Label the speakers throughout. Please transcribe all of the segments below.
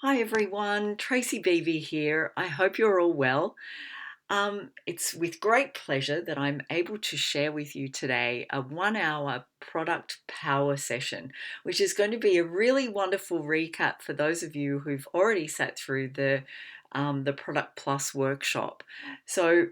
Speaker 1: Hi everyone, Tracey Beeby here. I hope you're all well. It's with great pleasure that I'm able to share with you today a 1 hour product power session, which is going to be a really wonderful recap for those of you who've already sat through the Product Plus workshop. So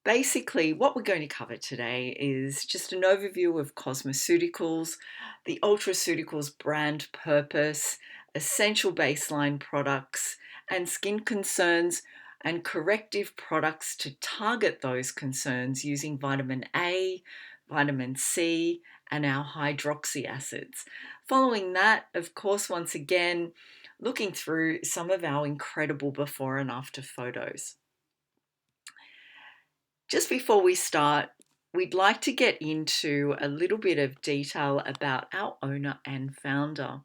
Speaker 1: basically, what we're going to cover today is just an overview of Cosmetologicals, the Ultraceuticals brand purpose, essential baseline products, and skin concerns and corrective products to target those concerns using vitamin A, vitamin C, and our hydroxy acids. Following that, of course, once again, looking through some of our incredible before and after photos. Just before we start, we'd like to get into a little bit of detail about our owner and founder,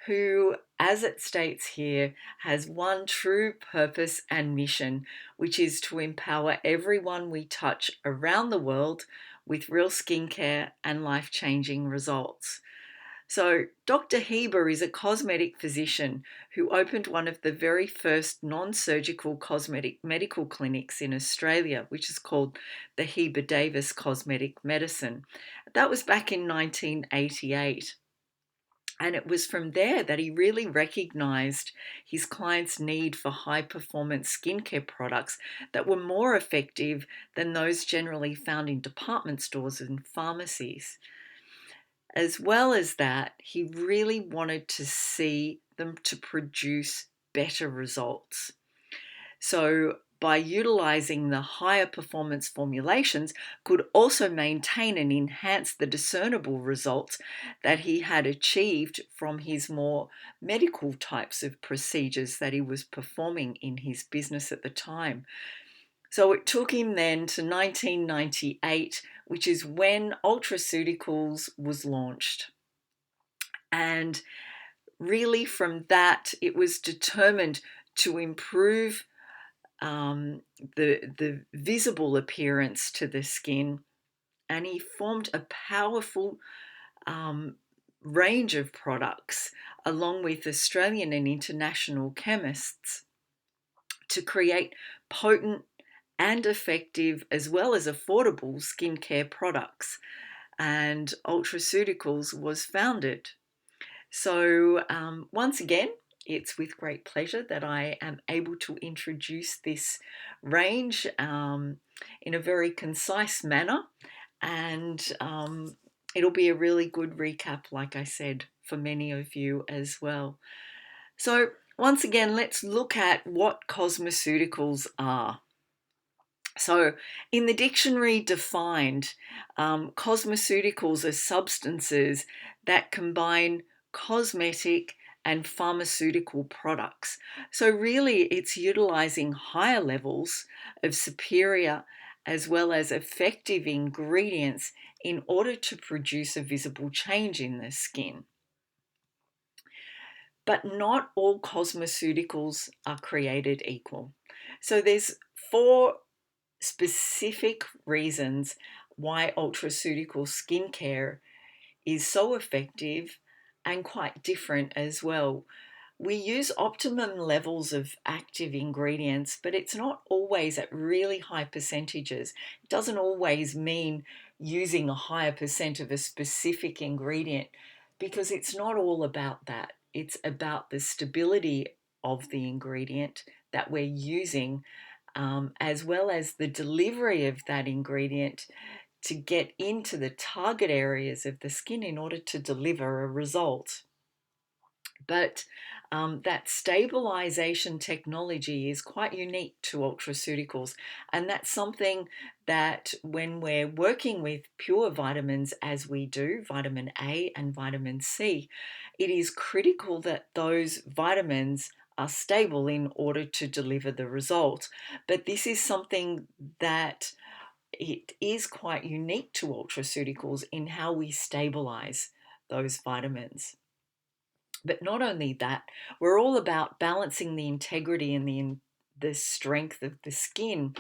Speaker 1: who, as it states here, has one true purpose and mission, which is to empower everyone we touch around the world with real skincare and life-changing results. So, Dr. Heber is a cosmetic physician who opened one of the very first non surgical cosmetic medical clinics in Australia, which is called the Heber Davis Cosmetic Medicine. That was back in 1988. And it was from there that he really recognized his clients' need for high performance skincare products that were more effective than those generally found in department stores and pharmacies. As well as that, he really wanted to see them to produce better results. So by utilizing the higher performance formulations could also maintain and enhance the discernible results that he had achieved from his more medical types of procedures that he was performing in his business at the time. So it took him then to 1998, which is when Ultraceuticals was launched. And really, from that, it was determined to improve the visible appearance to the skin. And he formed a powerful range of products along with Australian and international chemists to create potent and effective as well as affordable skincare products. And Ultraceuticals was founded. So once again, it's with great pleasure that I am able to introduce this range in a very concise manner, and it'll be a really good recap, like I said, for many of you as well. So once again, let's look at what cosmeceuticals are. So, in the dictionary defined, cosmeceuticals are substances that combine cosmetic and pharmaceutical products. So, really, it's utilizing higher levels of superior as well as effective ingredients in order to produce a visible change in the skin. But not all cosmeceuticals are created equal. So, there's four specific reasons why ultraceutical skincare is so effective and quite different as well. We use optimum levels of active ingredients, but it's not always at really high percentages. It doesn't always mean using a higher percent of a specific ingredient because it's not all about that. It's about the stability of the ingredient that we're using, as well as the delivery of that ingredient to get into the target areas of the skin in order to deliver a result. But that stabilization technology is quite unique to ultraceuticals, and that's something that when we're working with pure vitamins, as we do, vitamin A and vitamin C, it is critical that those vitamins are stable in order to deliver the result. But this is something that it is quite unique to ultraceuticals in how we stabilize those vitamins. But not only that, we're all about balancing the integrity and the strength of the skin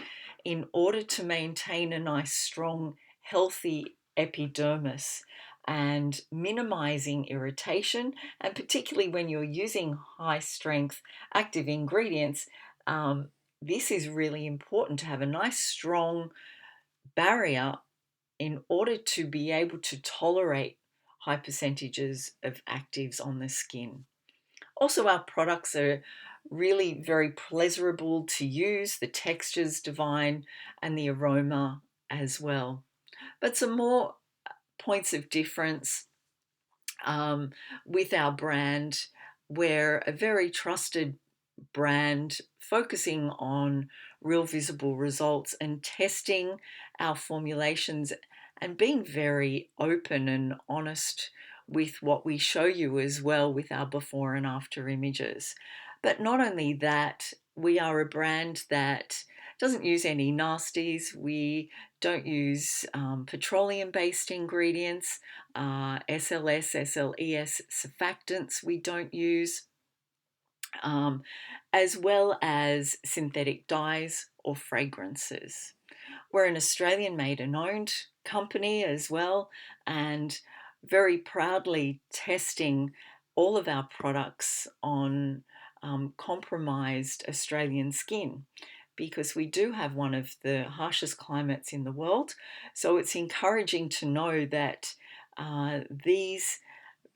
Speaker 1: in order to maintain a nice, strong, healthy epidermis. and minimizing irritation, and particularly when you're using high strength active ingredients, this is really important to have a nice strong barrier in order to be able to tolerate high percentages of actives on the skin. Also, our products are really very pleasurable to use, the texture's divine, and the aroma as well. But some more points of difference with our brand. We're a very trusted brand focusing on real visible results and testing our formulations and being very open and honest with what we show you as well with our before and after images. But not only that, we are a brand that doesn't use any nasties. We don't use petroleum-based ingredients, SLS, SLES surfactants we don't use, as well as synthetic dyes or fragrances. We're an Australian made and owned company as well, and very proudly testing all of our products on compromised Australian skin, because we do have one of the harshest climates in the world. So it's encouraging to know that these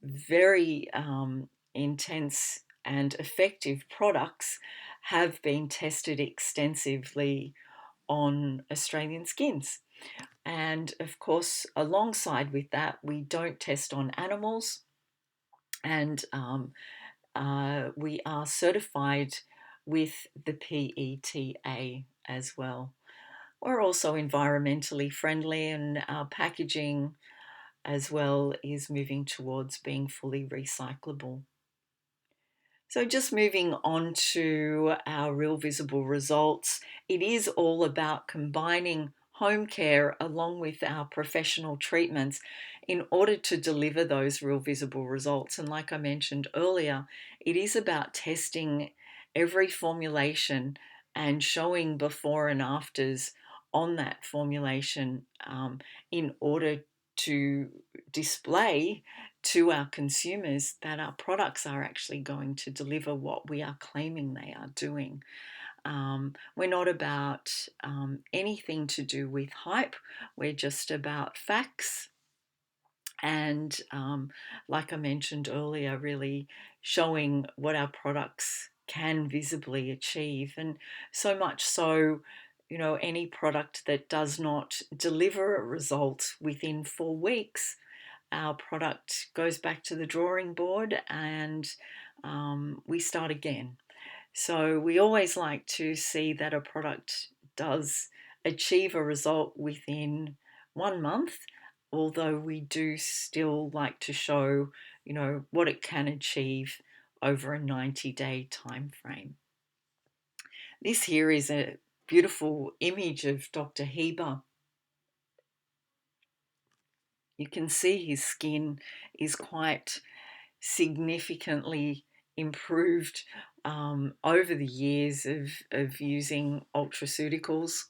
Speaker 1: very intense and effective products have been tested extensively on Australian skins. And of course, alongside with that, we don't test on animals, and we are certified with the PETA as well. We're also environmentally friendly, and our packaging as well is moving towards being fully recyclable. So just moving on to our real visible results, it is all about combining home care along with our professional treatments in order to deliver those real visible results. And like I mentioned earlier, it is about testing every formulation and showing before and afters on that formulation in order to display to our consumers that our products are actually going to deliver what we are claiming they are doing. We're not about anything to do with hype. We're just about facts. And like I mentioned earlier, really showing what our products can visibly achieve. And so much so, any product that does not deliver a result within 4 weeks, our product goes back to the drawing board, and we start again. So we always like to see that a product does achieve a result within 1 month, although we do still like to show, what it can achieve over a 90-day time frame. This here is a beautiful image of Dr. Heber. You can see his skin is quite significantly improved over the years of using Ultraceuticals.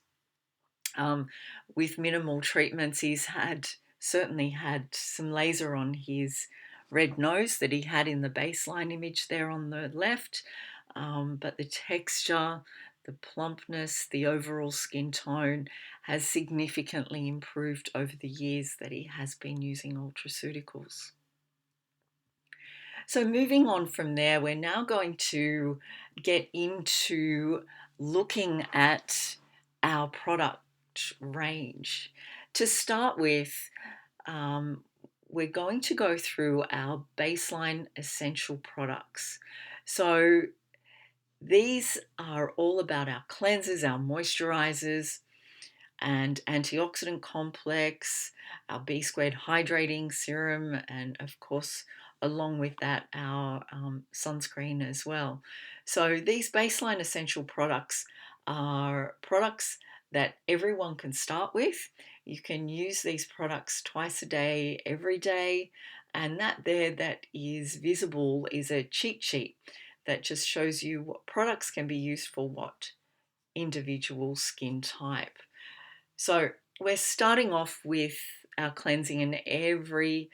Speaker 1: With minimal treatments, he's certainly had some laser on his red nose that he had in the baseline image there on the left, but the texture, the plumpness, the overall skin tone has significantly improved over the years that he has been using Ultraceuticals. So moving on from there, we're now going to get into looking at our product range. To start with, we're going to go through our baseline essential products. So these are all about our cleansers, our moisturizers, and antioxidant complex, our B squared hydrating serum, and of course, along with that, our sunscreen as well. So these baseline essential products are products that everyone can start with. You can use these products twice a day, every day, and that is visible is a cheat sheet that just shows you what products can be used for what individual skin type. So we're starting off with our cleansing, and every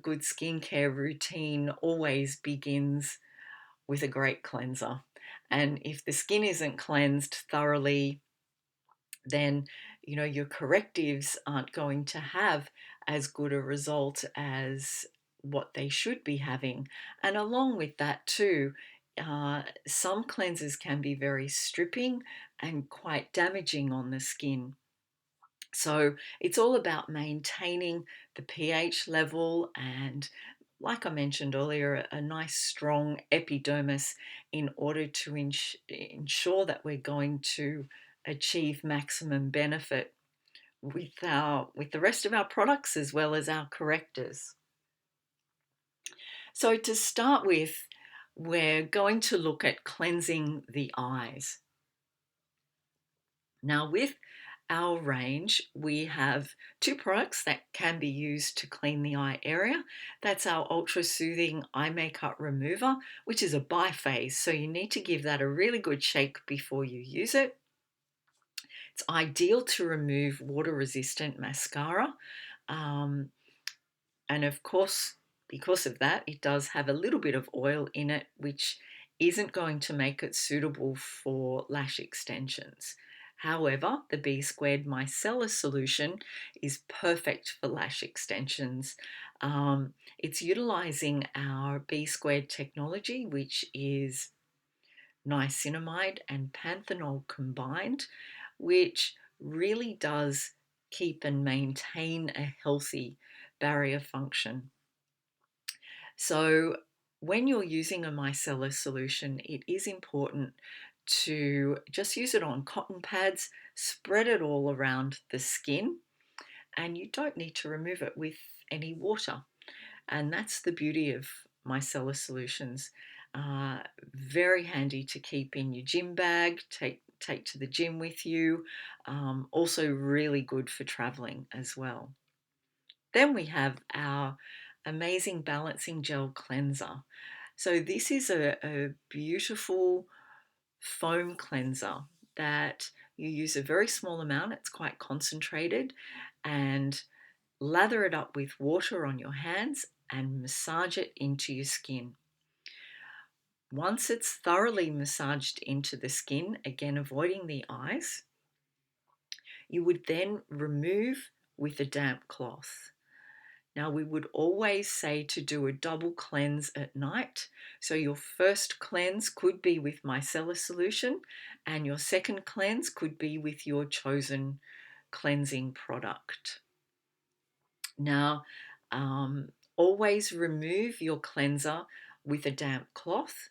Speaker 1: good skincare routine always begins with a great cleanser. And if the skin isn't cleansed thoroughly, then your correctives aren't going to have as good a result as what they should be having. And along with that too, some cleansers can be very stripping and quite damaging on the skin. So it's all about maintaining the pH level and, like I mentioned earlier, a nice strong epidermis in order to ensure that we're going to achieve maximum benefit with the rest of our products as well as our correctors. So to start with, we're going to look at cleansing the eyes. Now, with our range, we have two products that can be used to clean the eye area. That's our Ultra Soothing Eye Makeup Remover, which is a biphase, so you need to give that a really good shake before you use it. It's ideal to remove water-resistant mascara. And of course, because of that, it does have a little bit of oil in it, which isn't going to make it suitable for lash extensions. However, the B squared micellar solution is perfect for lash extensions. It's utilizing our B squared technology, which is niacinamide and panthenol combined, which really does keep and maintain a healthy barrier function. So when you're using a micellar solution, it is important to just use it on cotton pads, spread it all around the skin, and you don't need to remove it with any water. And that's the beauty of micellar solutions. Very handy to keep in your gym bag, take to the gym with you. Also really good for traveling as well. Then we have our amazing balancing gel cleanser. So this is a beautiful foam cleanser that you use a very small amount. It's quite concentrated, and lather it up with water on your hands and massage it into your skin. Once it's thoroughly massaged into the skin, again avoiding the eyes, you would then remove with a damp cloth. Now, we would always say to do a double cleanse at night. So your first cleanse could be with micellar solution, and your second cleanse could be with your chosen cleansing product. Now, always remove your cleanser with a damp cloth,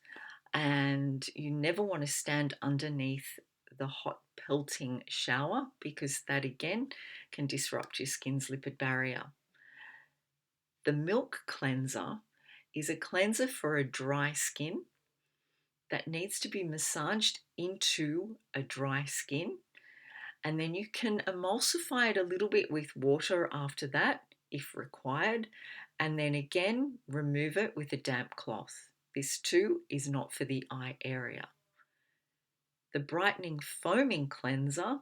Speaker 1: and you never want to stand underneath the hot pelting shower because that again can disrupt your skin's lipid barrier. The milk cleanser is a cleanser for a dry skin that needs to be massaged into a dry skin, and then you can emulsify it a little bit with water after that if required, and then again remove it with a damp cloth. This too is not for the eye area. The brightening foaming cleanser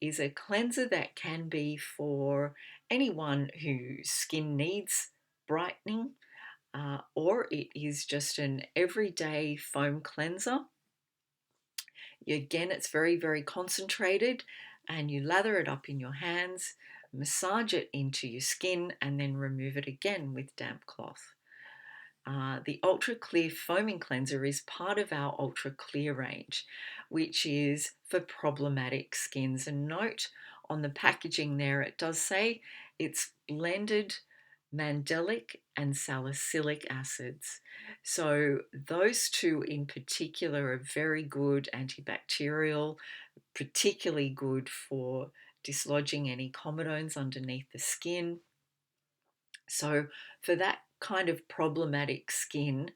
Speaker 1: is a cleanser that can be for anyone whose skin needs brightening, or it is just an everyday foam cleanser. Again, it's very, very concentrated, and you lather it up in your hands, massage it into your skin, and then remove it again with damp cloth. The Ultra Clear Foaming Cleanser is part of our Ultra Clear range, which is for problematic skins. And note on the packaging there, it does say it's blended mandelic and salicylic acids. So those two in particular are very good antibacterial, particularly good for dislodging any comedones underneath the skin. So for that kind of problematic skin,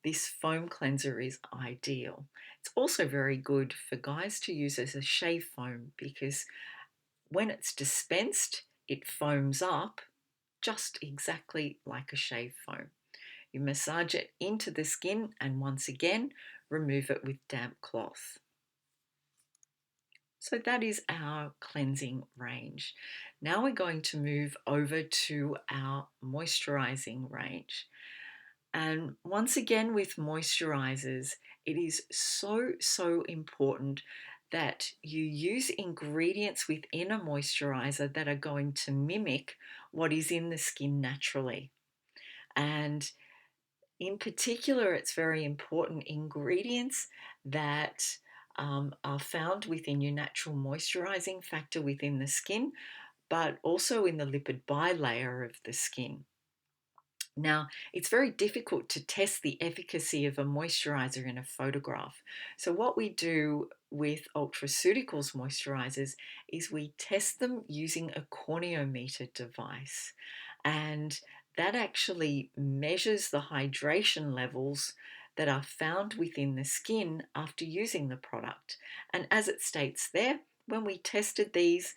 Speaker 1: this foam cleanser is ideal. It's also very good for guys to use as a shave foam because when it's dispensed, it foams up just exactly like a shave foam. You massage it into the skin and once again, remove it with damp cloth. So that is our cleansing range. Now we're going to move over to our moisturizing range. And once again, with moisturizers, it is so important that you use ingredients within a moisturizer that are going to mimic what is in the skin naturally. And in particular, it's very important ingredients that are found within your natural moisturizing factor within the skin, but also in the lipid bilayer of the skin. Now, it's very difficult to test the efficacy of a moisturizer in a photograph. So what we do with Ultraceuticals moisturizers is we test them using a corneometer device. And that actually measures the hydration levels that are found within the skin after using the product. And as it states there, when we tested these,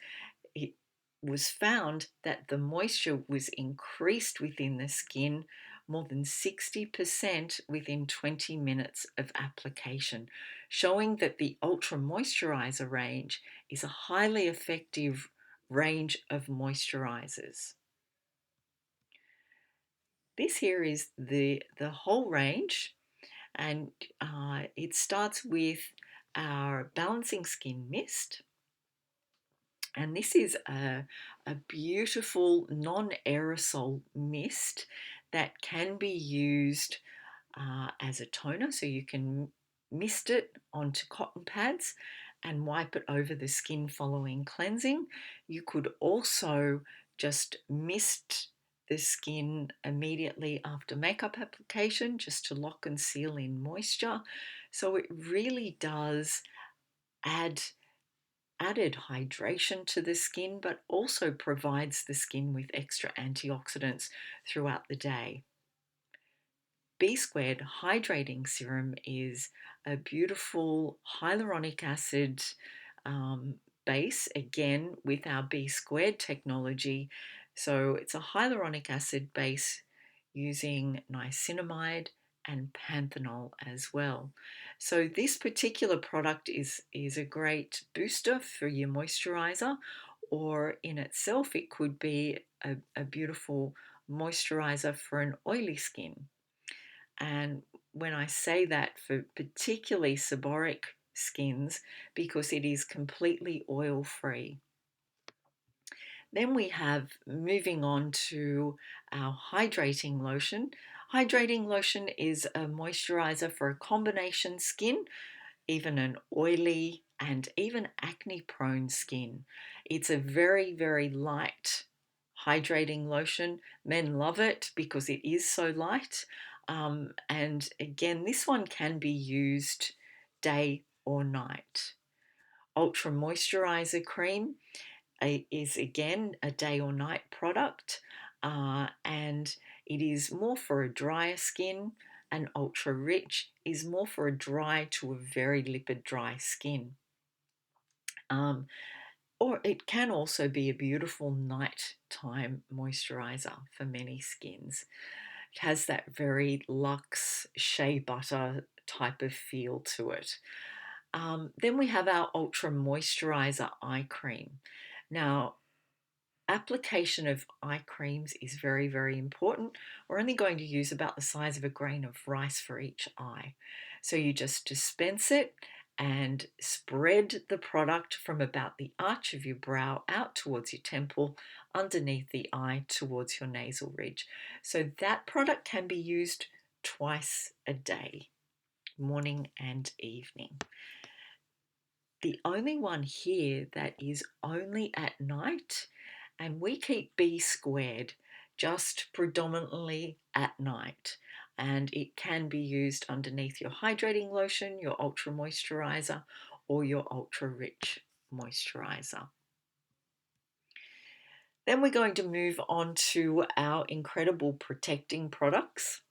Speaker 1: it was found that the moisture was increased within the skin more than 60% within 20 minutes of application, showing that the Ultra Moisturizer range is a highly effective range of moisturizers. This here is the whole range, and it starts with our Balancing Skin Mist. And this is a beautiful non-aerosol mist that can be used as a toner. So you can mist it onto cotton pads and wipe it over the skin following cleansing. You could also just mist the skin immediately after makeup application just to lock and seal in moisture. So it really does added hydration to the skin, but also provides the skin with extra antioxidants throughout the day. B squared hydrating serum is a beautiful hyaluronic acid base, again with our B squared technology. So it's a hyaluronic acid base using niacinamide and panthenol as well. So this particular product is a great booster for your moisturizer, or in itself it could be a beautiful moisturizer for an oily skin. And when I say that, for particularly seborrheic skins, because it is completely oil free. Then we have, moving on to our hydrating lotion. Hydrating lotion is a moisturizer for a combination skin, even an oily and even acne prone skin. It's a very light hydrating lotion. Men love it because it is so light. And again, this one can be used day or night. Ultra Moisturizer Cream is again a day or night product, and it is more for a drier skin, and Ultra Rich is more for a dry to a very lipid dry skin. Or it can also be a beautiful nighttime moisturizer for many skins. It has that very luxe shea butter type of feel to it. Then we have our Ultra Moisturizer Eye Cream. Now, application of eye creams is very important. We're only going to use about the size of a grain of rice for each eye. So you just dispense it and spread the product from about the arch of your brow out towards your temple, underneath the eye towards your nasal ridge. So that product can be used twice a day, morning and evening. The only one here that is only at night, and we keep B squared just predominantly at night, and it can be used underneath your hydrating lotion, your ultra moisturizer, or your ultra rich moisturizer. Then we're going to move on to our incredible protecting products.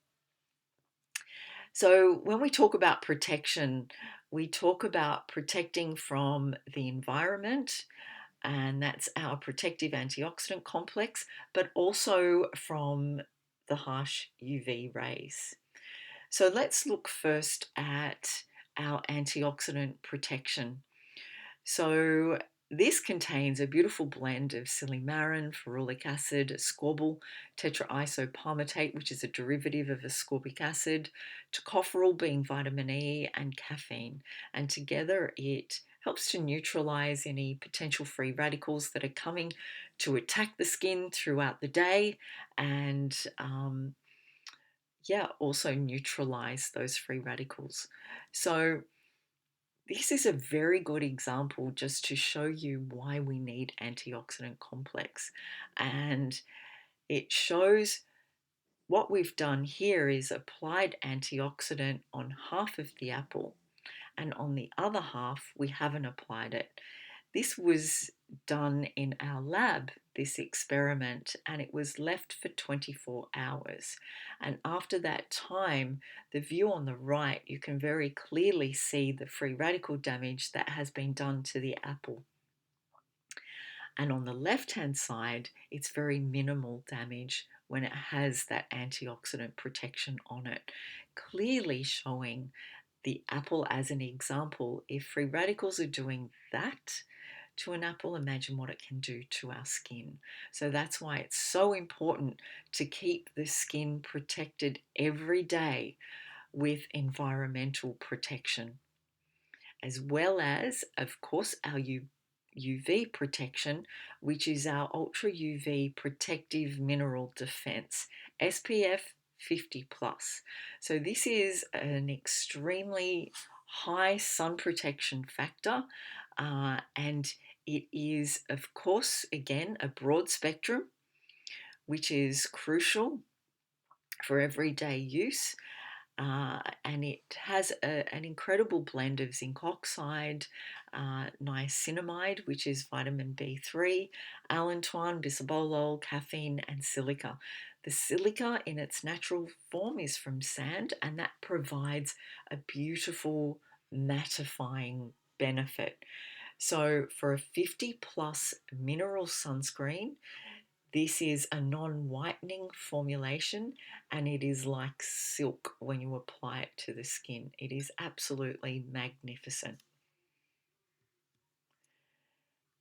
Speaker 1: So when we talk about protection, we talk about protecting from the environment, and that's our protective antioxidant complex, but also from the harsh UV rays. So let's look first at our antioxidant protection. So this contains a beautiful blend of silymarin, ferulic acid, ascorbate, tetraisopalmitate, which is a derivative of ascorbic acid, tocopherol being vitamin E, and caffeine. And together it helps to neutralize any potential free radicals that are coming to attack the skin throughout the day, and also neutralize those free radicals. So this is a very good example just to show you why we need antioxidant complex. And it shows what we've done here is applied antioxidant on half of the apple, and on the other half, we haven't applied it. This was done in our lab, this experiment, and it was left for 24 hours. And after that time, the view on the right, you can very clearly see the free radical damage that has been done to the apple. And on the left-hand side, it's very minimal damage when it has that antioxidant protection on it, clearly showing the apple as an example. If free radicals are doing that to an apple, imagine what it can do to our skin. So that's why it's so important to keep the skin protected every day with environmental protection, as well as, of course, our UV protection, which is our Ultra UV Protective Mineral Defense, SPF 50 plus. So this is an extremely high sun protection factor, and it is, of course, again, a broad spectrum, which is crucial for everyday use. And it has an incredible blend of zinc oxide, niacinamide, which is vitamin B3, allantoin, bisabolol, caffeine, and silica. The silica in its natural form is from sand, and that provides a beautiful mattifying benefit. So for a 50 plus mineral sunscreen, this is a non-whitening formulation, and it is like silk when you apply it to the skin. It is absolutely magnificent.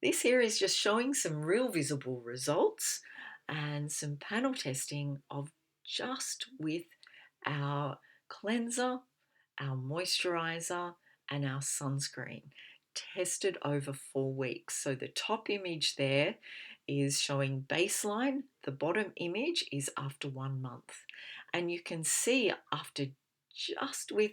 Speaker 1: This here is just showing some real visible results and some panel testing of just with our cleanser, our moisturizer, and our sunscreen, tested over 4 weeks. So the top image there is showing baseline. The bottom image is after 1 month. And you can see after just with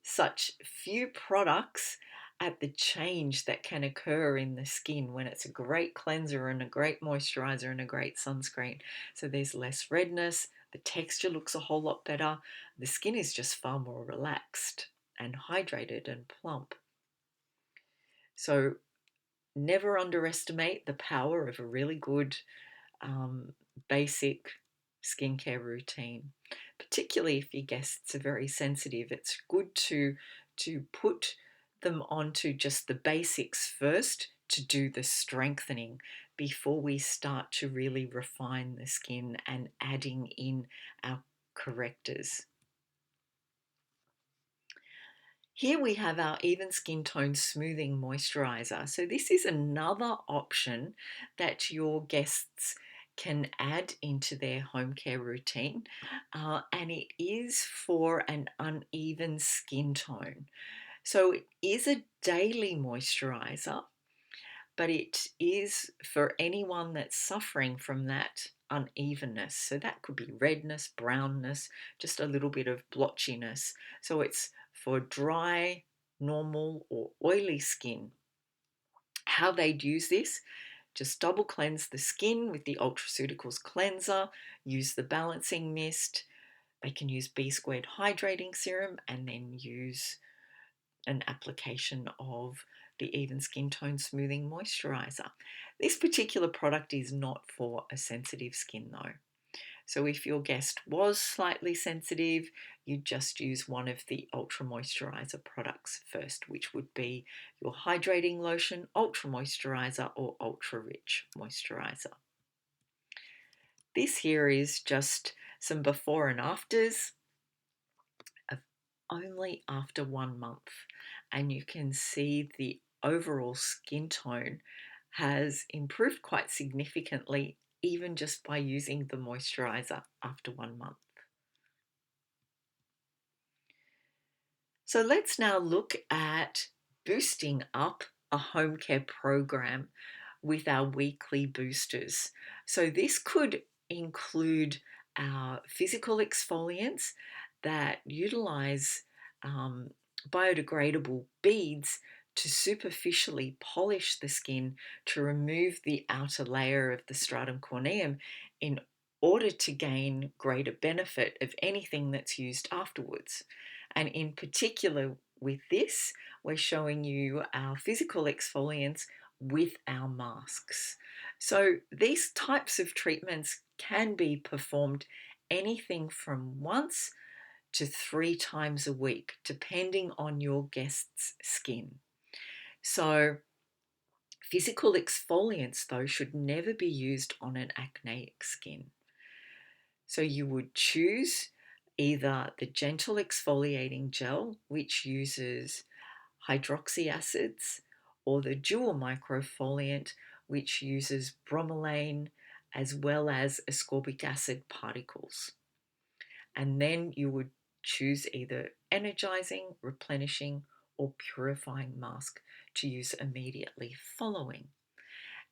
Speaker 1: such few products at the change that can occur in the skin when it's a great cleanser and a great moisturizer and a great sunscreen. So there's less redness, the texture looks a whole lot better, the skin is just far more relaxed and hydrated and plump. So never underestimate the power of a really good basic skincare routine, particularly if your guests are very sensitive. It's good to put them onto just the basics first to do the strengthening before we start to really refine the skin and adding in our correctors. Here we have our even skin tone smoothing moisturizer. So this is another option that your guests can add into their home care routine, and it is for an uneven skin tone. So it is a daily moisturizer, but it is for anyone that's suffering from that unevenness. So that could be redness, brownness, just a little bit of blotchiness. So it's for dry, normal, or oily skin. How they'd use this: just double cleanse the skin with the Ultraceuticals cleanser, use the balancing mist. They can use B squared hydrating serum and then use an application of the even skin tone smoothing moisturizer. This particular product is not for a sensitive skin though. So if your guest was slightly sensitive, you just use one of the Ultra Moisturizer products first, which would be your hydrating lotion, Ultra Moisturizer, or Ultra Rich Moisturizer. This here is just some before and afters of only after 1 month, and you can see the overall skin tone has improved quite significantly, even just by using the moisturizer after 1 month. So let's now look at boosting up a home care program with our weekly boosters. So this could include our physical exfoliants that utilize biodegradable beads to superficially polish the skin to remove the outer layer of the stratum corneum in order to gain greater benefit of anything that's used afterwards. And in particular, with this, we're showing you our physical exfoliants with our masks. So these types of treatments can be performed anything from once to 3 times a week, depending on your guest's skin. So physical exfoliants, though, should never be used on an acneic skin. So you would choose either the gentle exfoliating gel, which uses hydroxy acids, or the dual microfoliant, which uses bromelain as well as ascorbic acid particles. And then you would choose either energizing, replenishing, or purifying mask to use immediately following.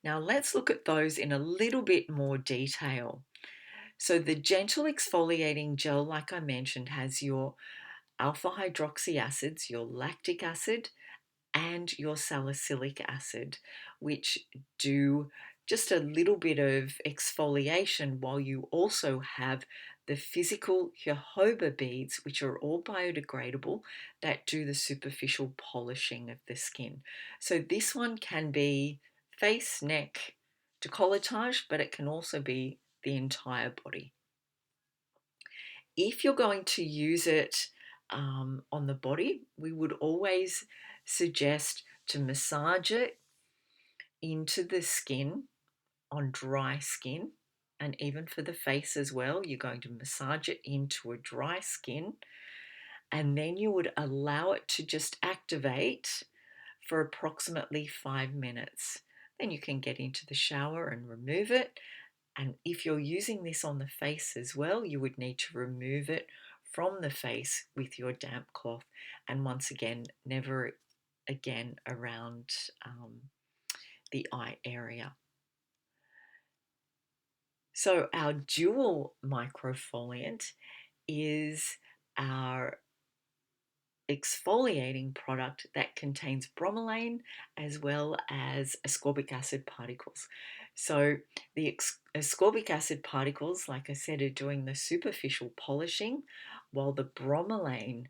Speaker 1: Now let's look at those in a little bit more detail. So the gentle exfoliating gel, like I mentioned, has your alpha hydroxy acids, your lactic acid, and your salicylic acid, which do just a little bit of exfoliation, while you also have the physical jojoba beads, which are all biodegradable, that do the superficial polishing of the skin. So this one can be face, neck, décolletage, but it can also be the entire body. If you're going to use it on the body, we would always suggest to massage it into the skin on dry skin, and even for the face as well, you're going to massage it into a dry skin, and then you would allow it to just activate for approximately 5 minutes. Then you can get into the shower and remove it. And if you're using this on the face as well, you would need to remove it from the face with your damp cloth. And once again, never again around the eye area. So our dual microfoliant is our exfoliating product that contains bromelain as well as ascorbic acid particles. So the ascorbic acid particles, like I said, are doing the superficial polishing, while the bromelain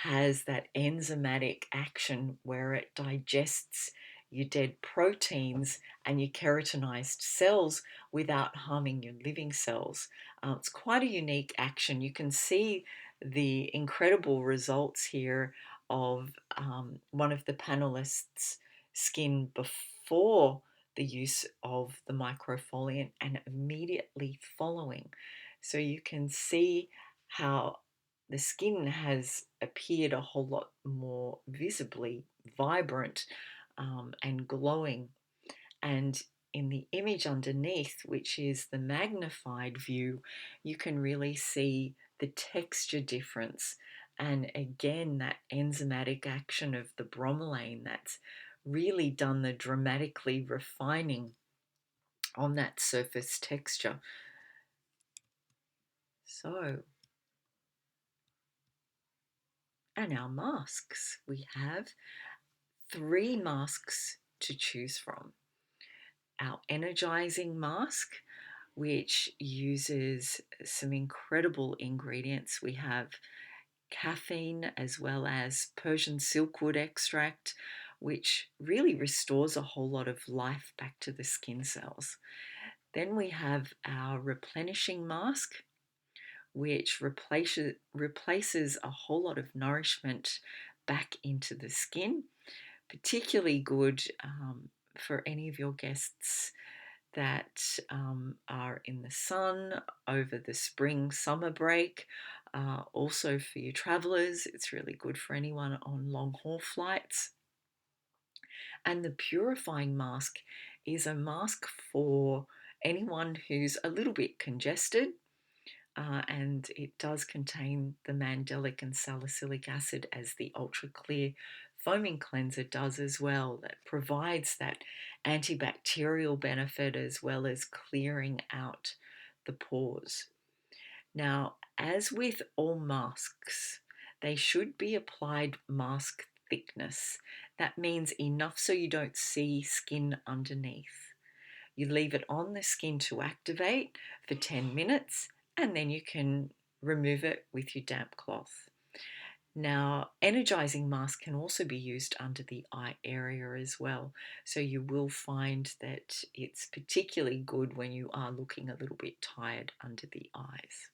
Speaker 1: has that enzymatic action where it digests your dead proteins and your keratinized cells without harming your living cells. It's quite a unique action. You can see the incredible results here of one of the panelists' skin before the use of the microfoliant and immediately following. So you can see how the skin has appeared a whole lot more visibly vibrant and glowing. And in the image underneath, which is the magnified view, you can really see the texture difference. And again, that enzymatic action of the bromelain that's really done the dramatically refining on that surface texture. So, and our masks. We have 3 masks to choose from. Our energizing mask, which uses some incredible ingredients. We have caffeine as well as Persian silkwood extract, which really restores a whole lot of life back to the skin cells. Then we have our replenishing mask, which replaces a whole lot of nourishment back into the skin. Particularly good for any of your guests that are in the sun over the spring summer break. Also for you travelers, it's really good for anyone on long haul flights. And the purifying mask is a mask for anyone who's a little bit congested, and it does contain the mandelic and salicylic acid, as the ultra clear foaming cleanser does as well, that provides that antibacterial benefit as well as clearing out the pores. Now, as with all masks, they should be applied mask thickness. That means enough so you don't see skin underneath. You leave it on the skin to activate for 10 minutes, and then you can remove it with your damp cloth. Now, energizing mask can also be used under the eye area as well. So you will find that it's particularly good when you are looking a little bit tired under the eyes.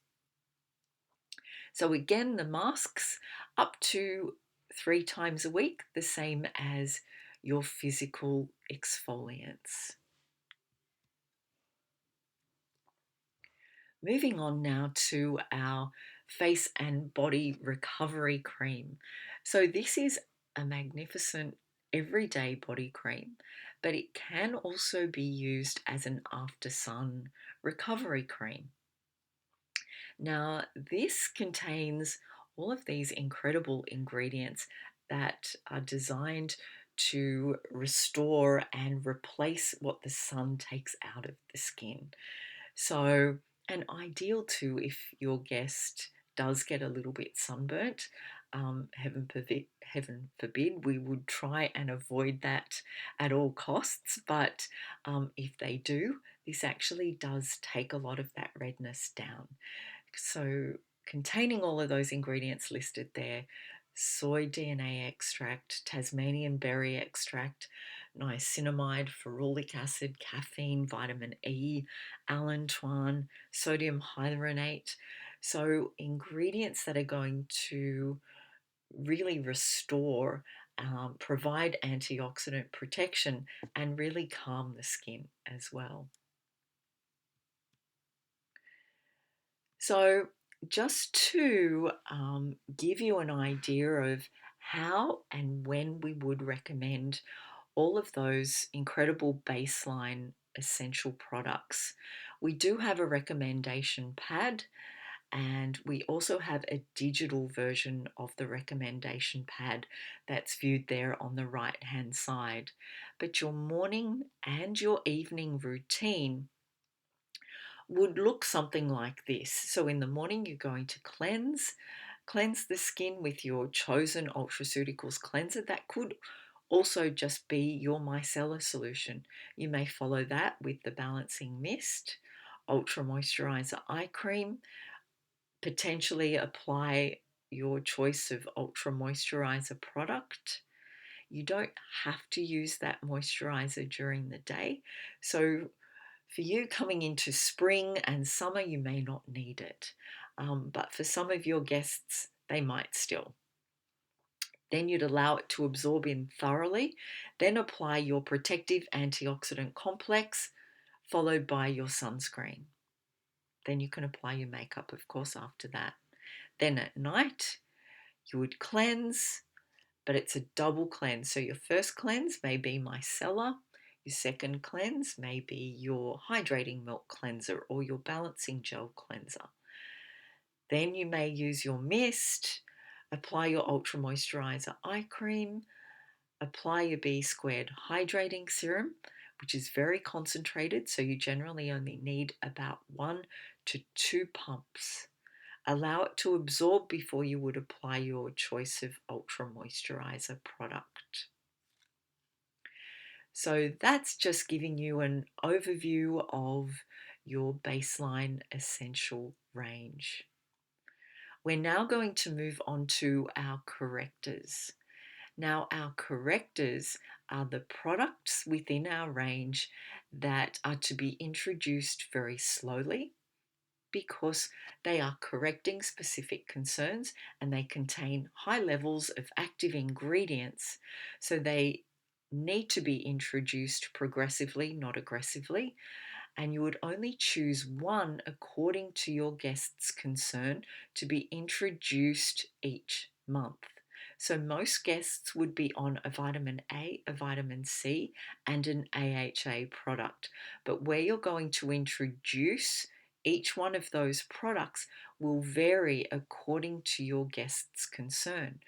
Speaker 1: So again, the masks up to 3 times a week, the same as your physical exfoliants. Moving on now to our face and body recovery cream. So this is a magnificent everyday body cream, but it can also be used as an after sun recovery cream. Now, this contains all of these incredible ingredients that are designed to restore and replace what the sun takes out of the skin. So, and ideal too if your guest does get a little bit sunburnt. Heaven forbid, we would try and avoid that at all costs. But if they do, this actually does take a lot of that redness down. So, containing all of those ingredients listed there: soy DNA extract, Tasmanian berry extract, niacinamide, ferulic acid, caffeine, vitamin E, allantoin, sodium hyaluronate. So, ingredients that are going to really restore, provide antioxidant protection, and really calm the skin as well. So, just to give you an idea of how and when we would recommend all of those incredible baseline essential products, we do have a recommendation pad, and we also have a digital version of the recommendation pad that's viewed there on the right hand side. But your morning and your evening routine would look something like this. So in the morning, you're going to cleanse the skin with your chosen Ultraceuticals cleanser. That could also just be your micellar solution. You may follow that with the balancing mist, ultra moisturizer eye cream, potentially apply your choice of ultra moisturizer product. You don't have to use that moisturizer during the day. So for you coming into spring and summer, you may not need it. But for some of your guests, they might still. Then you'd allow it to absorb in thoroughly. Then apply your protective antioxidant complex, followed by your sunscreen. Then you can apply your makeup, of course, after that. Then at night, you would cleanse, but it's a double cleanse. So your first cleanse may be micellar. Your second cleanse may be your hydrating milk cleanser or your balancing gel cleanser. Then you may use your mist, apply your ultra moisturizer eye cream, apply your B squared hydrating serum, which is very concentrated, so you generally only need about 1 to 2 pumps. Allow it to absorb before you would apply your choice of ultra moisturizer product. So that's just giving you an overview of your baseline essential range. We're now going to move on to our correctors. Now, our correctors are the products within our range that are to be introduced very slowly, because they are correcting specific concerns and they contain high levels of active ingredients. So they need to be introduced progressively, not aggressively. And you would only choose one according to your guest's concern to be introduced each month. So most guests would be on a vitamin A, a vitamin C, and an AHA product. But where you're going to introduce each one of those products will vary according to your guest's concern.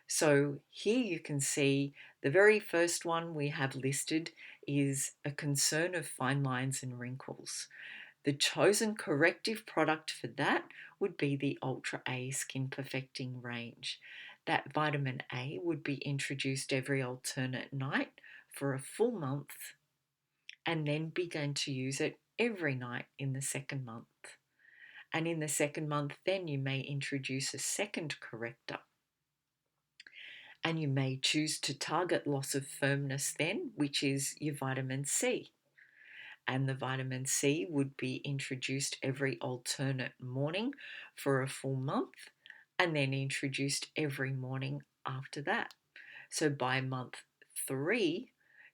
Speaker 1: So here you can see the very first one we have listed is a concern of fine lines and wrinkles. The chosen corrective product for that would be the Ultra A Skin Perfecting range. That vitamin A would be introduced every alternate night for a full month and then begin to use it every night in the second month. And in the second month, then you may introduce a second corrector. And you may choose to target loss of firmness then, which is your vitamin C. And the vitamin C would be introduced every alternate morning for a full month and then introduced every morning after that. So by month 3,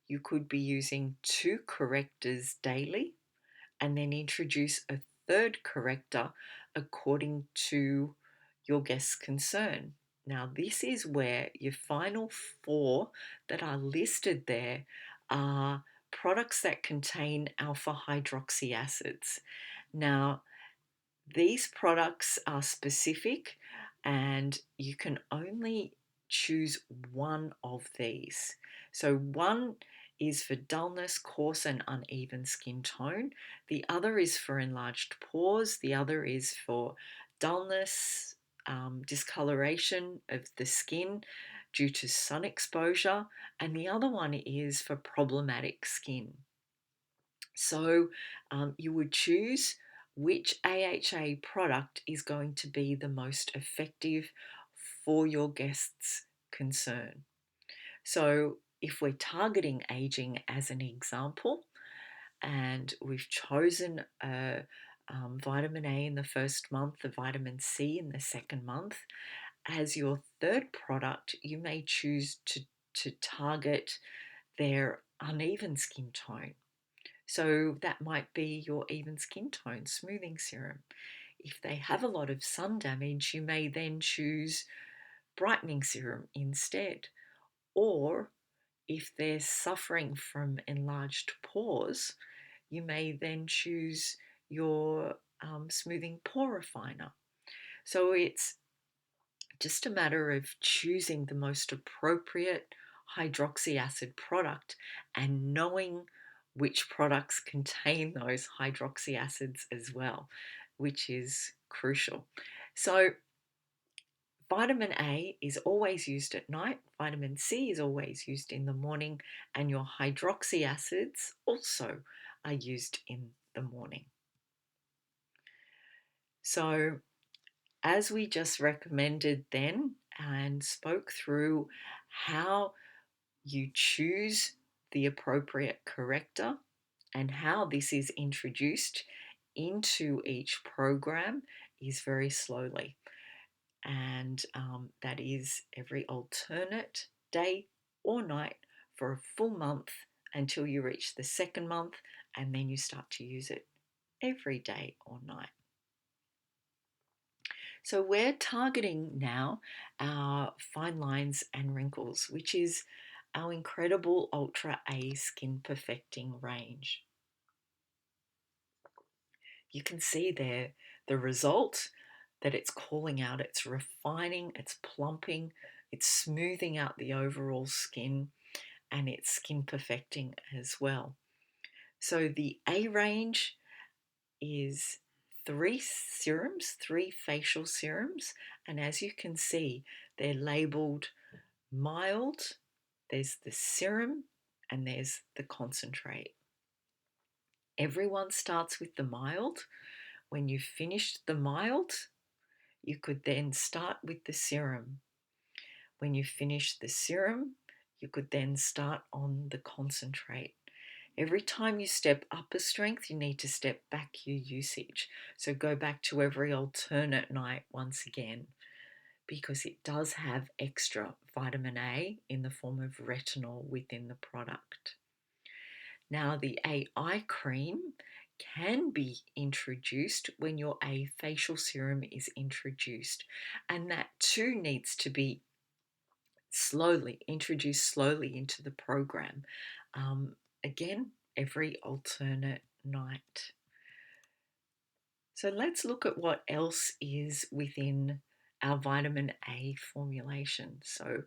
Speaker 1: you could be using 2 correctors daily and then introduce a third corrector according to your guest's concern. Now, this is where your final 4 that are listed there are products that contain alpha hydroxy acids. Now, these products are specific and you can only choose one of these. So one is for dullness, coarse and uneven skin tone. The other is for enlarged pores. The other is for dullness, discoloration of the skin due to sun exposure. And the other one is for problematic skin. So you would choose which AHA product is going to be the most effective for your guest's concern. So if we're targeting aging as an example, and we've chosen a vitamin A in the first month, a vitamin C in the second month, as your third product, you may choose to target their uneven skin tone. So that might be your even skin tone smoothing serum. If they have a lot of sun damage, you may then choose brightening serum instead. Or if they're suffering from enlarged pores, you may then choose your smoothing pore refiner. So it's just a matter of choosing the most appropriate hydroxy acid product and knowing which products contain those hydroxy acids as well, which is crucial. So vitamin A is always used at night, vitamin C is always used in the morning, and your hydroxy acids also are used in the morning. So as we just recommended then and spoke through how you choose the appropriate corrector and how this is introduced into each program is very slowly. And that is every alternate day or night for a full month until you reach the second month, and then you start to use it every day or night. So we're targeting now our fine lines and wrinkles, which is our incredible Ultra A Skin Perfecting range. You can see there the result that it's calling out. It's refining, it's plumping, it's smoothing out the overall skin, and it's skin perfecting as well. So the A range is 3 serums, 3 facial serums, and as you can see, they're labeled mild, there's the serum, and there's the concentrate. Everyone starts with the mild. When you've finished the mild, you could then start with the serum. When you finish the serum, you could then start on the concentrate. Every time you step up a strength, you need to step back your usage. So go back to every alternate night once again, because it does have extra vitamin A in the form of retinol within the product. Now, the AI cream can be introduced when your A facial serum is introduced, and that too needs to be introduced slowly into the program. Again, every alternate night. So let's look at what else is within our vitamin A formulation. So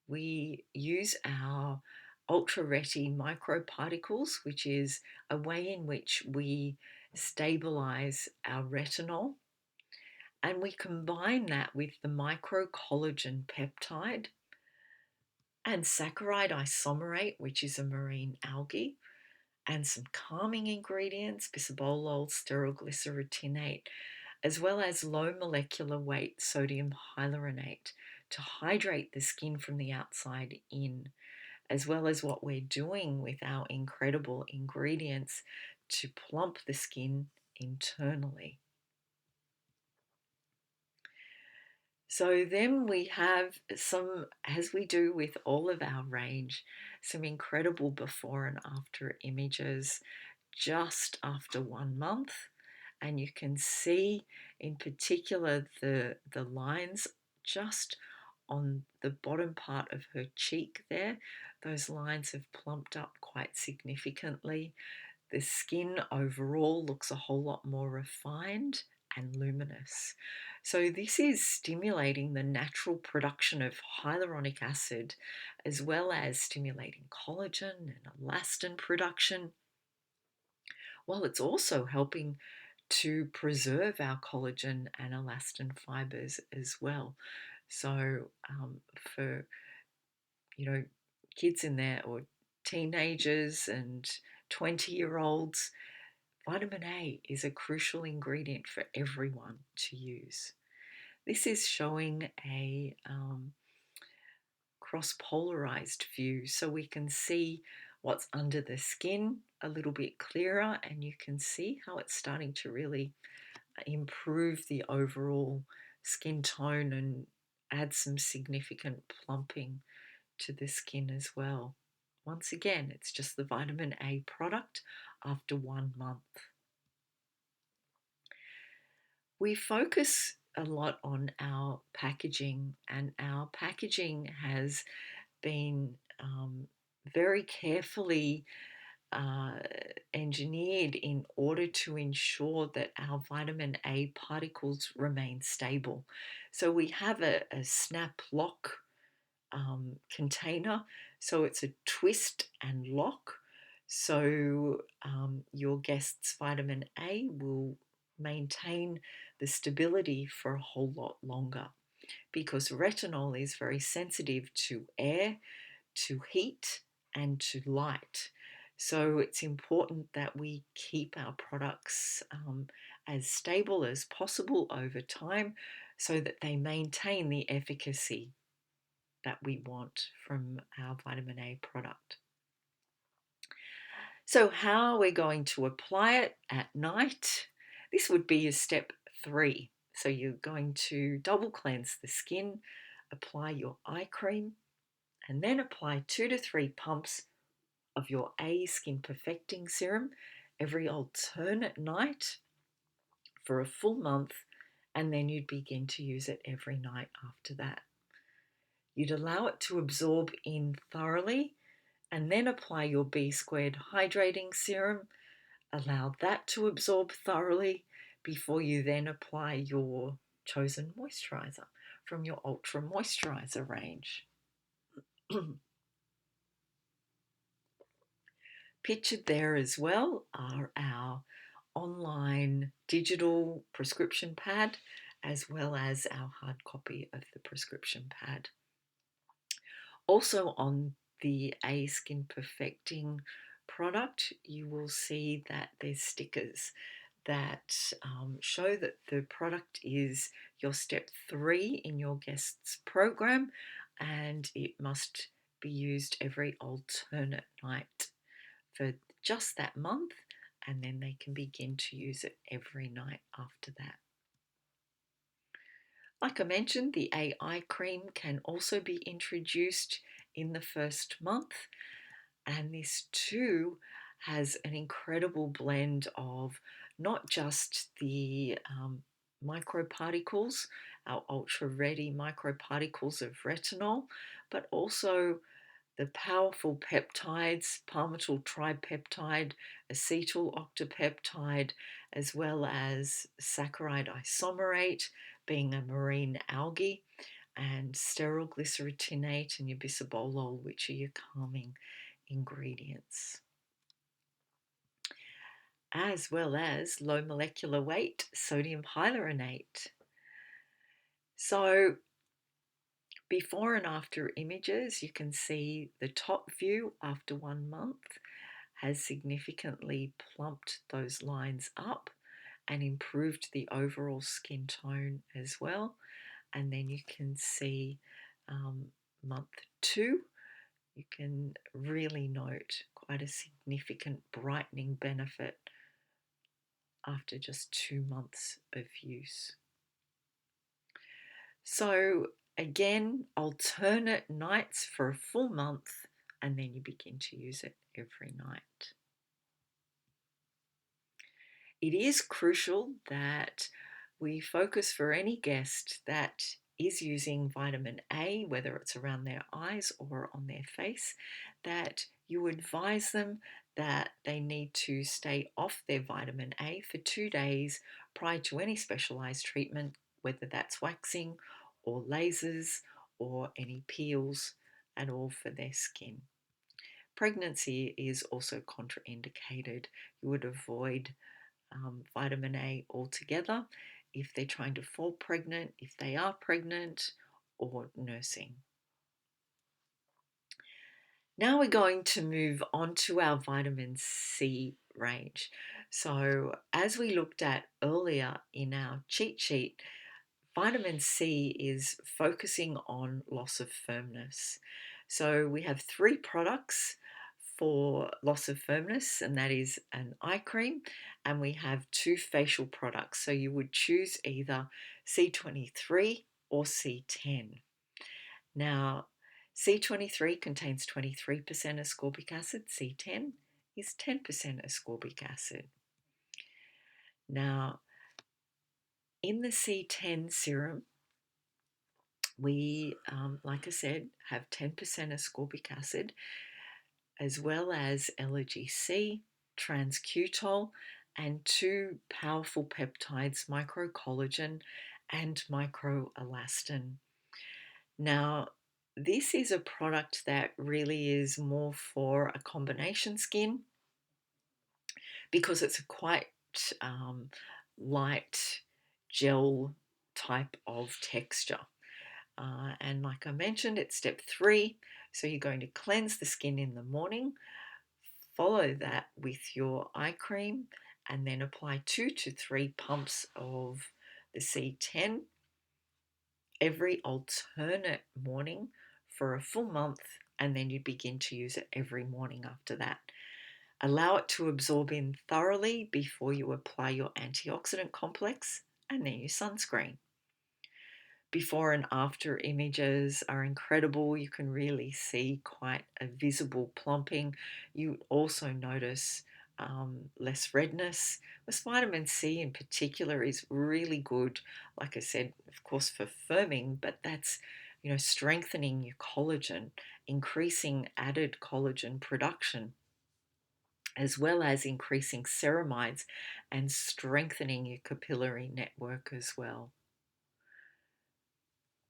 Speaker 1: we use our ultra reti microparticles, which is a way in which we stabilize our retinol, and we combine that with the microcollagen peptide and saccharide isomerate, which is a marine algae, and some calming ingredients, bisabolol, sterylglyceritinate, as well as low molecular weight sodium hyaluronate to hydrate the skin from the outside in, as well as what we're doing with our incredible ingredients to plump the skin internally. So then we have some, as we do with all of our range, some incredible before and after images just after 1 month. And you can see in particular the lines just on the bottom part of her cheek there. Those lines have plumped up quite significantly. The skin overall looks a whole lot more refined and luminous. So this is stimulating the natural production of hyaluronic acid, as well as stimulating collagen and elastin production, while it's also helping to preserve our collagen and elastin fibers as well. So for kids in there, or teenagers and 20-year-olds, vitamin A is a crucial ingredient for everyone to use. This is showing a cross-polarized view, so we can see what's under the skin a little bit clearer, and you can see how it's starting to really improve the overall skin tone and add some significant plumping to the skin as well. Once again, it's just the vitamin A product after 1 month. We focus a lot on our packaging, and our packaging has been very carefully engineered in order to ensure that our vitamin A particles remain stable. So we have a snap lock container, so it's a twist and lock. So your guest's vitamin A will maintain the stability for a whole lot longer, because retinol is very sensitive to air, to heat, and to light. So it's important that we keep our products as stable as possible over time, so that they maintain the efficacy that we want from our vitamin A product. So how are we going to apply it at night? This would be your step 3. So you're going to double cleanse the skin, apply your eye cream, and then apply 2 to 3 pumps of your A Skin Perfecting Serum every alternate night for a full month, and then you'd begin to use it every night after that. You'd allow it to absorb in thoroughly, and then apply your B Squared Hydrating Serum. Allow that to absorb thoroughly before you then apply your chosen moisturizer from your Ultra Moisturizer range. Pictured there as well are our online digital prescription pad, as well as our hard copy of the prescription pad. Also on the A Skin Perfecting product, you will see that there's stickers that show that the product is your step 3 in your guest's program, and it must be used every alternate night for just that month, and then they can begin to use it every night after that. Like I mentioned, the AI cream can also be introduced in the first month, and this too has an incredible blend of not just the microparticles our ultra ready microparticles of retinol, but also the powerful peptides, palmityl tripeptide, acetyl octapeptide, as well as saccharide isomerate, being a marine algae, and steryl glyceritinate and your bisabolol, which are your calming ingredients, as well as low molecular weight sodium hyaluronate. So before and after images, you can see the top view after 1 month has significantly plumped those lines up and improved the overall skin tone as well. And then you can see month 2, you can really note quite a significant brightening benefit after just 2 months of use. So again, alternate nights for a full month, and then you begin to use it every night. It is crucial that we focus for any guest that is using vitamin A, whether it's around their eyes or on their face, that you advise them that they need to stay off their vitamin A for 2 days prior to any specialized treatment, whether that's waxing or lasers or any peels at all for their skin. Pregnancy is also contraindicated. You would avoid vitamin A altogether if they're trying to fall pregnant, if they are pregnant, or nursing. Now we're going to move on to our vitamin C range. So as we looked at earlier in our cheat sheet, vitamin C is focusing on loss of firmness. So we have 3 products for loss of firmness, and that is an eye cream, and we have 2 facial products. So you would choose either C23 or C10. Now, C23 contains 23% ascorbic acid, C10 is 10% ascorbic acid. Now, in the C10 serum, we, like I said, have 10% ascorbic acid, as well as LGC, transcutol, and 2 powerful peptides, microcollagen and microelastin. Now, this is a product that really is more for a combination skin because it's a quite light gel type of texture. And like I mentioned, it's step 3. So you're going to cleanse the skin in the morning, follow that with your eye cream, and then apply 2 to 3 pumps of the C10 every alternate morning for a full month, and then you begin to use it every morning after that. Allow it to absorb in thoroughly before you apply your antioxidant complex and then your sunscreen. Before and after images are incredible. You can really see quite a visible plumping. You also notice less redness. This vitamin C in particular is really good, like I said, of course, for firming, but that's, strengthening your collagen, increasing added collagen production, as well as increasing ceramides and strengthening your capillary network as well.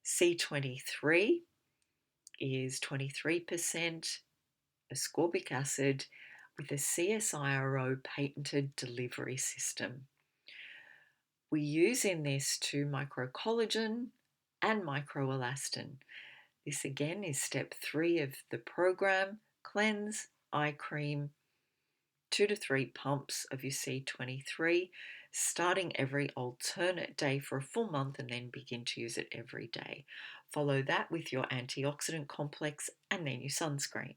Speaker 1: C23 is 23% ascorbic acid with a CSIRO patented delivery system. We use in this 2 microcollagen and microelastin. This again is step 3 of the program: cleanse, eye cream, 2 to 3 pumps of your C23, starting every alternate day for a full month, and then begin to use it every day. Follow that with your antioxidant complex and then your sunscreen.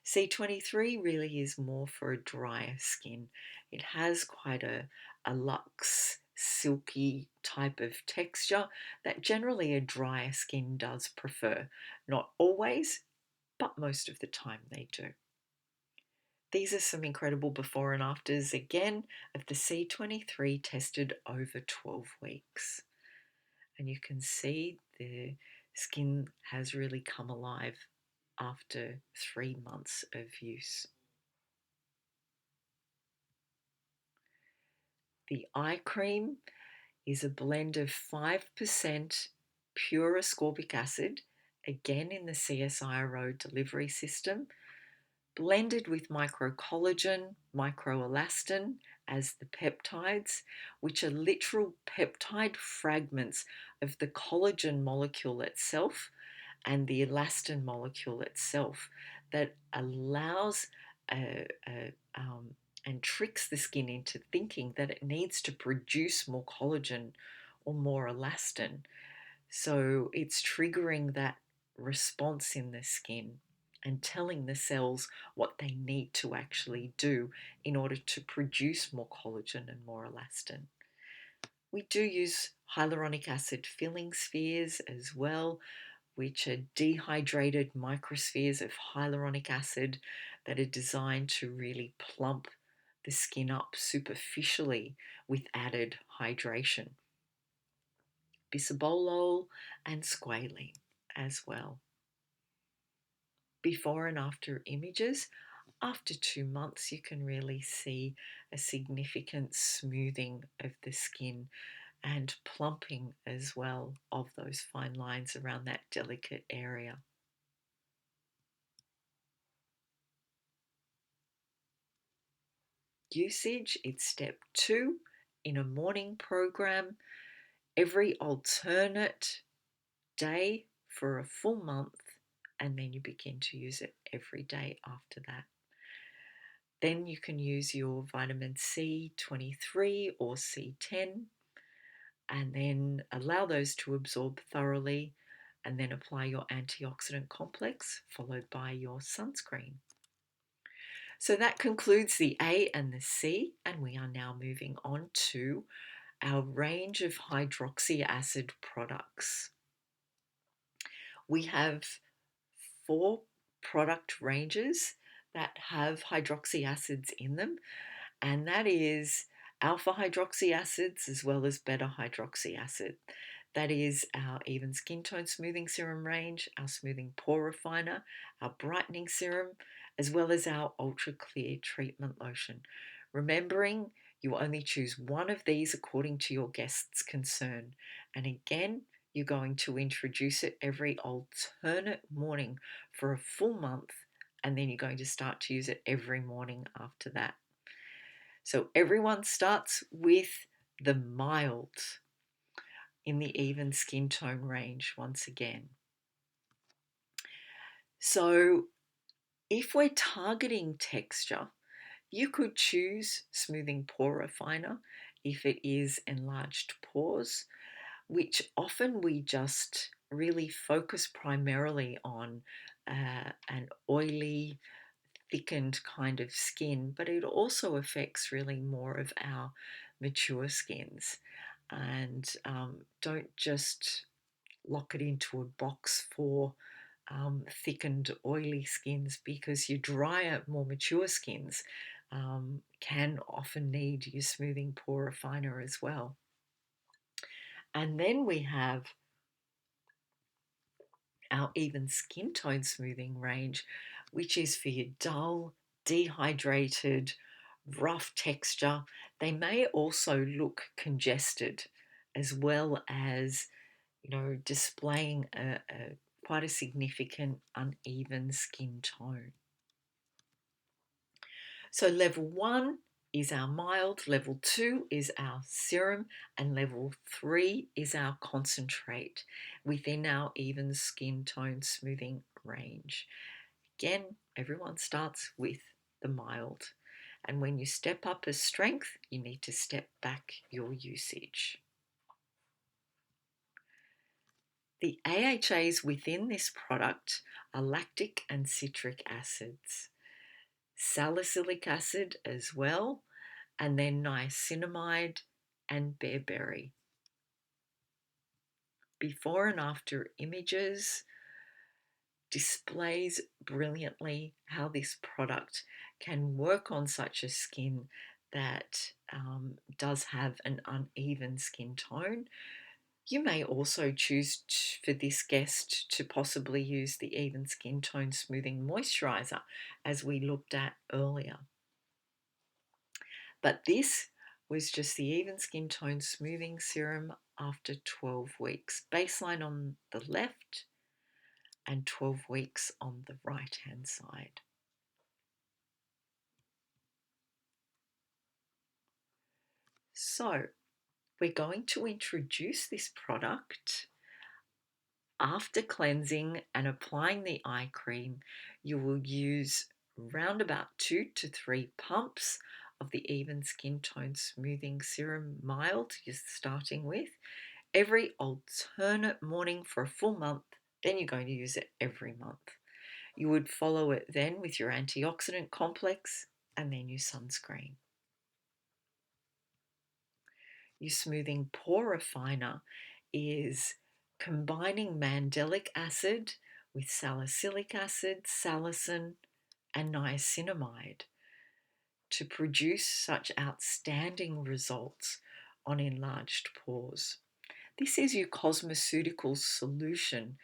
Speaker 1: C23 really is more for a drier skin. It has quite a luxe, silky type of texture that generally a drier skin does prefer. Not always, but most of the time they do. These are some incredible before and afters again of the C23 tested over 12 weeks. and you can see the skin has really come alive after 3 months of use. The eye cream is a blend of 5% pure ascorbic acid, again in the CSIRO delivery system, blended with microcollagen, microelastin as the peptides, which are literal peptide fragments of the collagen molecule itself and the elastin molecule itself that allows and tricks the skin into thinking that it needs to produce more collagen or more elastin. So it's triggering that response in the skin and telling the cells what they need to actually do in order to produce more collagen and more elastin. We do use hyaluronic acid filling spheres as well, which are dehydrated microspheres of hyaluronic acid that are designed to really plump the skin up superficially with added hydration. Bisabolol and squalene as well. Before and after images, after 2 months, you can really see a significant smoothing of the skin and plumping as well of those fine lines around that delicate area. Usage, it's step 2 in a morning program every alternate day for a full month, and then you begin to use it every day after that. Then you can use your vitamin C23 or C10 and then allow those to absorb thoroughly, and then apply your antioxidant complex followed by your sunscreen. So that concludes the A and the C, and we are now moving on to our range of hydroxy acid products. We have 4 product ranges that have hydroxy acids in them, and that is alpha hydroxy acids as well as beta hydroxy acid. That is our even skin tone smoothing serum range, our smoothing pore refiner, our brightening serum, as well as our ultra clear treatment lotion. Remembering you only choose one of these according to your guest's concern. And again, you're going to introduce it every alternate morning for a full month, and then you're going to start to use it every morning after that. So everyone starts with the mild in the even skin tone range once again. So if we're targeting texture, you could choose smoothing pore refiner if it is enlarged pores, which often we just really focus primarily on an oily, thickened kind of skin, but it also affects really more of our mature skins. And don't just lock it into a box for thickened, oily skins, because your drier, more mature skins can often need your smoothing pore refiner as well. And then we have our even skin tone smoothing range, which is for your dull, dehydrated, rough texture. They may also look congested, as well as displaying quite a significant uneven skin tone. So level 1 is our mild, level 2 is our serum, and level 3 is our concentrate within our even skin tone smoothing range. Again, everyone starts with the mild. And when you step up as strength, you need to step back your usage. The AHAs within this product are lactic and citric acids, salicylic acid as well, and then niacinamide and bearberry. Before and after images displays brilliantly how this product can work on such a skin that does have an uneven skin tone. You may also choose for this guest to possibly use the Even Skin Tone Smoothing Moisturizer as we looked at earlier. But this was just the Even Skin Tone Smoothing Serum after 12 weeks. Baseline on the left and 12 weeks on the right-hand side. So we're going to introduce this product. After cleansing and applying the eye cream, you will use around about 2 to 3 pumps of the Even Skin Tone Smoothing Serum Mild you're starting with every alternate morning for a full month. Then you're going to use it every month. You would follow it then with your antioxidant complex and then your sunscreen. Your smoothing pore refiner is combining mandelic acid with salicylic acid, salicin, and niacinamide to produce such outstanding results on enlarged pores. This is your Cosmetology solution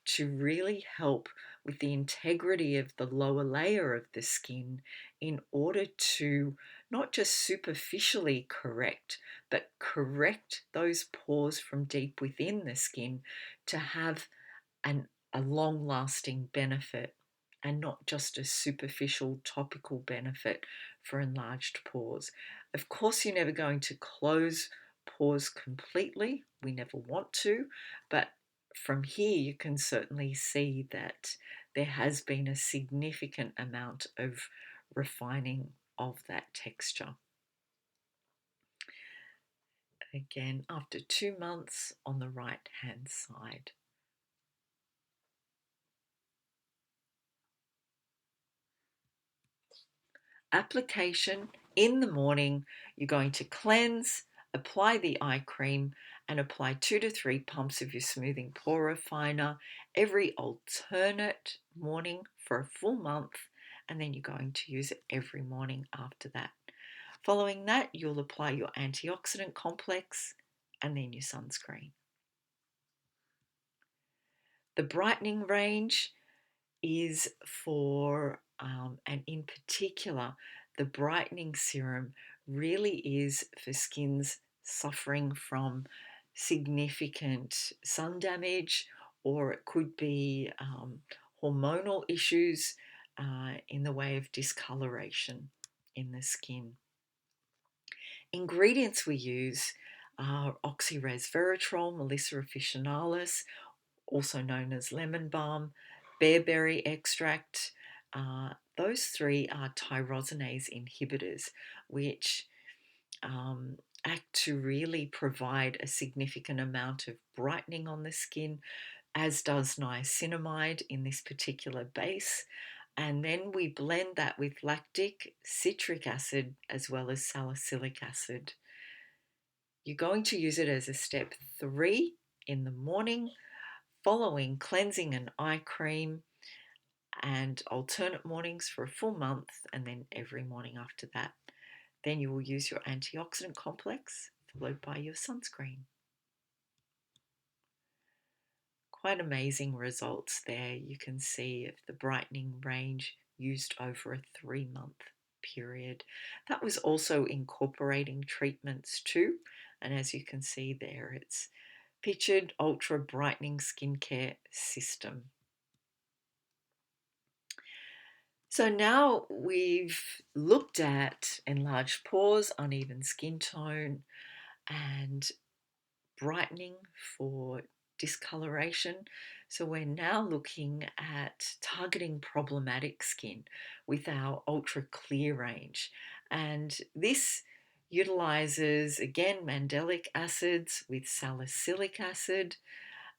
Speaker 1: to really help with the integrity of the lower layer of the skin in order to not just superficially correct, but correct those pores from deep within the skin to have a long-lasting benefit and not just a superficial topical benefit for enlarged pores. Of course, you're never going to close pores completely. We never want to, but from here you can certainly see that there has been a significant amount of refining of that texture. Again, after 2 months on the right hand side. Application in the morning, you're going to cleanse, apply the eye cream, and apply 2 to 3 pumps of your smoothing pore refiner every alternate morning for a full month, and then you're going to use it every morning after that. Following that, you'll apply your antioxidant complex and then your sunscreen. The brightening range is for, and in particular, the brightening serum really is for skins suffering from significant sun damage, or it could be hormonal issues in the way of discoloration in the skin. Ingredients we use are oxyresveratrol, Melissa officinalis, also known as lemon balm, bearberry extract. Those three are tyrosinase inhibitors, which act to really provide a significant amount of brightening on the skin, as does niacinamide in this particular base. And then we blend that with lactic, citric acid, as well as salicylic acid. You're going to use it as a step 3 in the morning, following cleansing and eye cream, and alternate mornings for a full month, and then every morning after that. Then you will use your antioxidant complex, followed by your sunscreen. Quite amazing results there. You can see of the brightening range used over a 3-month period. That was also incorporating treatments too, and as you can see there, it's pictured ultra brightening skincare system. So now we've looked at enlarged pores, uneven skin tone, and brightening for discoloration. So we're now looking at targeting problematic skin with our ultra clear range. And this utilizes, again, mandelic acids with salicylic acid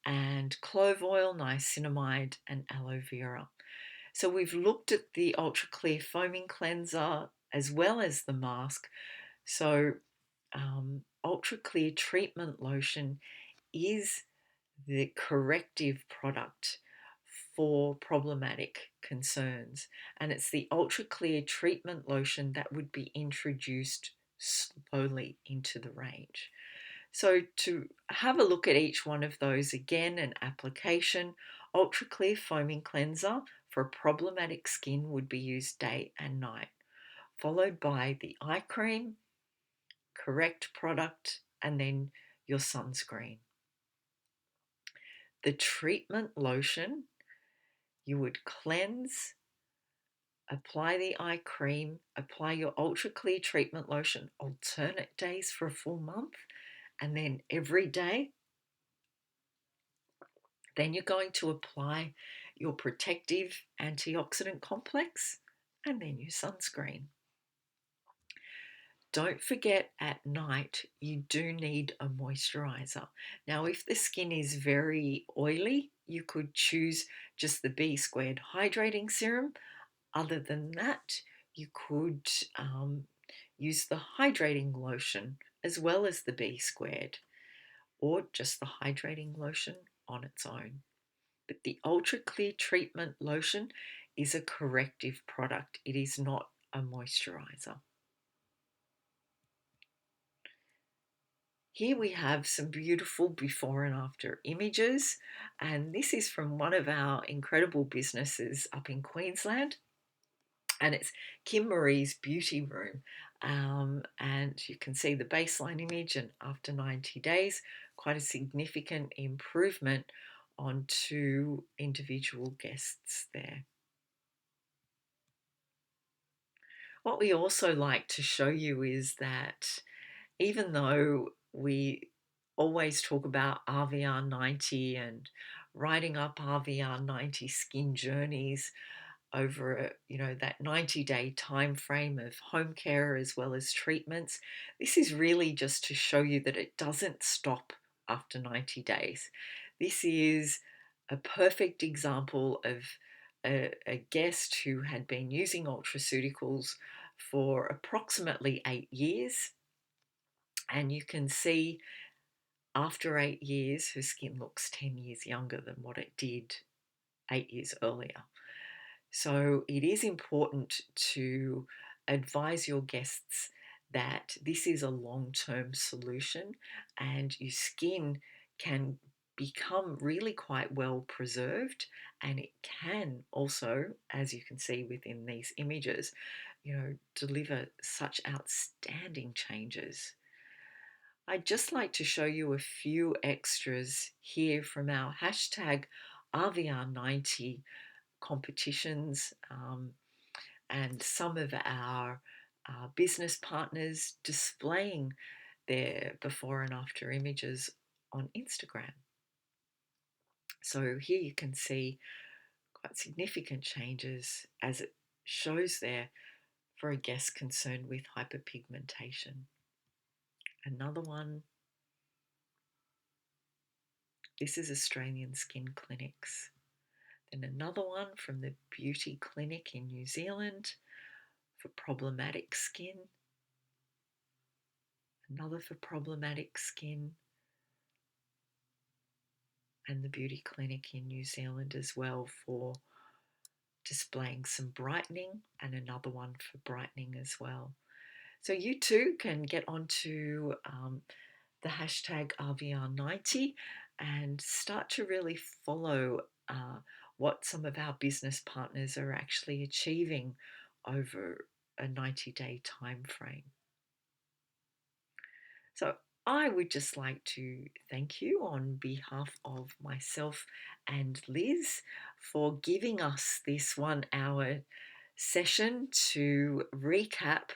Speaker 1: and clove oil, niacinamide, and aloe vera. So we've looked at the Ultra Clear Foaming Cleanser as well as the mask. So Ultra Clear Treatment Lotion is the corrective product for problematic concerns. And it's the Ultra Clear Treatment Lotion that would be introduced slowly into the range. So to have a look at each one of those again, an application, Ultra Clear Foaming Cleanser for problematic skin would be used day and night, followed by the eye cream, correct product, and then your sunscreen. The treatment lotion, you would cleanse, apply the eye cream, apply your Ultra Clear treatment lotion alternate days for a full month, and then every day. Then you're going to apply your protective antioxidant complex and then your sunscreen. Don't forget at night you do need a moisturizer. Now, if the skin is very oily, you could choose just the B squared hydrating serum. Other than that, you could use the hydrating lotion as well as the B squared, or just the hydrating lotion on its own. But the Ultra Clear Treatment Lotion is a corrective product. It is not a moisturizer. Here we have some beautiful before and after images, and this is from one of our incredible businesses up in Queensland, and it's Kim Marie's Beauty Room. And you can see the baseline image, and after 90 days, quite a significant improvement on 2 individual guests there. What we also like to show you is that even though we always talk about RVR 90 and writing up RVR 90 skin journeys over that 90-day time frame of home care as well as treatments, this is really just to show you that it doesn't stop after 90 days. This is a perfect example of a guest who had been using Ultraceuticals for approximately 8 years, and you can see after 8 years her skin looks 10 years younger than what it did 8 years earlier. So it is important to advise your guests that this is a long-term solution, and your skin can become really quite well preserved, and it can also, as you can see within these images, deliver such outstanding changes. I'd just like to show you a few extras here from our hashtag RVR90 competitions, and some of our business partners displaying their before and after images on Instagram. So here you can see quite significant changes as it shows there for a guest concerned with hyperpigmentation. Another one, this is Australian Skin Clinics. Then another one from the Beauty Clinic in New Zealand for problematic skin. Another for problematic skin. And the Beauty Clinic in New Zealand as well for displaying some brightening, and another one for brightening as well. So you too can get onto the hashtag RVR90 and start to really follow what some of our business partners are actually achieving over a 90-day time frame. So I would just like to thank you on behalf of myself and Liz for giving us this 1 hour session to recap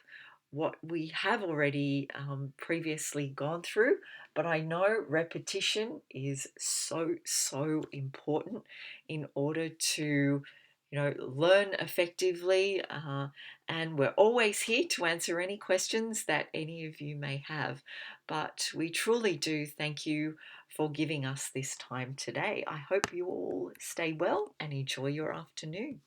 Speaker 1: what we have already previously gone through. But I know repetition is so important in order to learn effectively, and we're always here to answer any questions that any of you may have. But we truly do thank you for giving us this time today. I hope you all stay well and enjoy your afternoon.